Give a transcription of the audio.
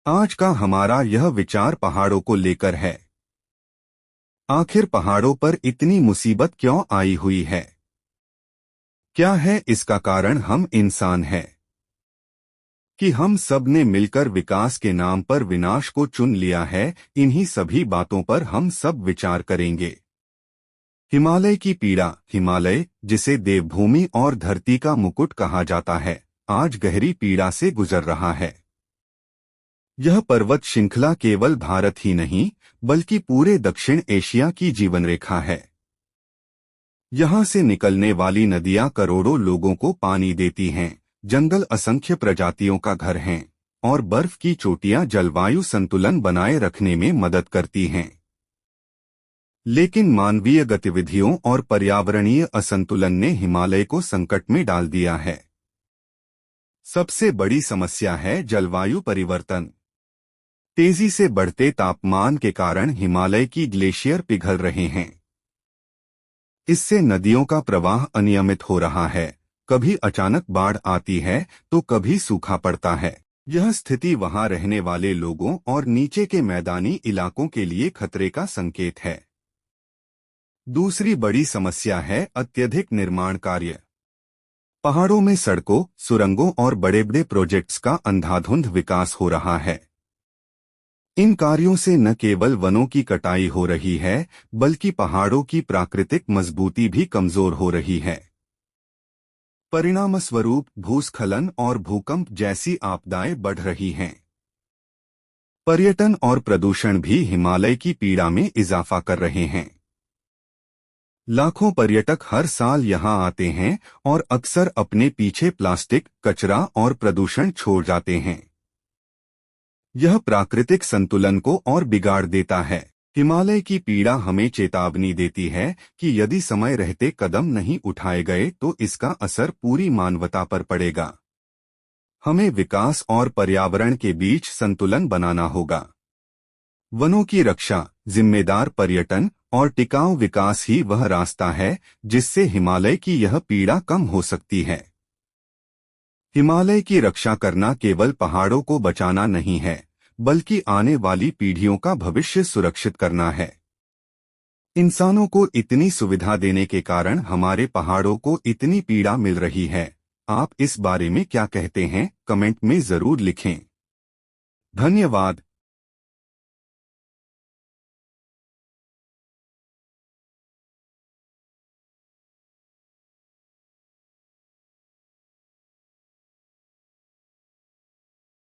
आज का हमारा यह विचार पहाड़ों को लेकर है। आखिर पहाड़ों पर इतनी मुसीबत क्यों आई हुई है? क्या है इसका कारण? हम इंसान हैं कि हम सब ने मिलकर विकास के नाम पर विनाश को चुन लिया है। इन्हीं सभी बातों पर हम सब विचार करेंगे। हिमालय की पीड़ा। हिमालय, जिसे देवभूमि और धरती का मुकुट कहा जाता है, आज गहरी पीड़ा से गुजर रहा है। यह पर्वत श्रृंखला केवल भारत ही नहीं, बल्कि पूरे दक्षिण एशिया की जीवन रेखा है। यहाँ से निकलने वाली नदियाँ करोड़ों लोगों को पानी देती हैं, जंगल असंख्य प्रजातियों का घर हैं, और बर्फ की चोटियाँ जलवायु संतुलन बनाए रखने में मदद करती हैं। लेकिन मानवीय गतिविधियों और पर्यावरणीय असंतुलन ने हिमालय को संकट में डाल दिया है। सबसे बड़ी समस्या है जलवायु परिवर्तन। तेजी से बढ़ते तापमान के कारण हिमालय की ग्लेशियर पिघल रहे हैं। इससे नदियों का प्रवाह अनियमित हो रहा है। कभी अचानक बाढ़ आती है तो कभी सूखा पड़ता है। यह स्थिति वहां रहने वाले लोगों और नीचे के मैदानी इलाकों के लिए खतरे का संकेत है। दूसरी बड़ी समस्या है अत्यधिक निर्माण कार्य। पहाड़ों में सड़कों, सुरंगों और बड़े बड़े प्रोजेक्ट्स का अंधाधुंध विकास हो रहा है। इन कार्यों से न केवल वनों की कटाई हो रही है, बल्कि पहाड़ों की प्राकृतिक मजबूती भी कमजोर हो रही है। परिणामस्वरूप भूस्खलन और भूकंप जैसी आपदाएं बढ़ रही हैं। पर्यटन और प्रदूषण भी हिमालय की पीड़ा में इजाफा कर रहे हैं। लाखों पर्यटक हर साल यहां आते हैं और अक्सर अपने पीछे प्लास्टिक, कचरा और प्रदूषण छोड़ जाते हैं। यह प्राकृतिक संतुलन को और बिगाड़ देता है। हिमालय की पीड़ा हमें चेतावनी देती है कि यदि समय रहते कदम नहीं उठाए गए तो इसका असर पूरी मानवता पर पड़ेगा। हमें विकास और पर्यावरण के बीच संतुलन बनाना होगा। वनों की रक्षा, जिम्मेदार पर्यटन और टिकाऊ विकास ही वह रास्ता है जिससे हिमालय की यह पीड़ा कम हो सकती है। हिमालय की रक्षा करना केवल पहाड़ों को बचाना नहीं है, बल्कि आने वाली पीढ़ियों का भविष्य सुरक्षित करना है। इंसानों को इतनी सुविधा देने के कारण हमारे पहाड़ों को इतनी पीड़ा मिल रही है। आप इस बारे में क्या कहते हैं? कमेंट में जरूर लिखें। धन्यवाद।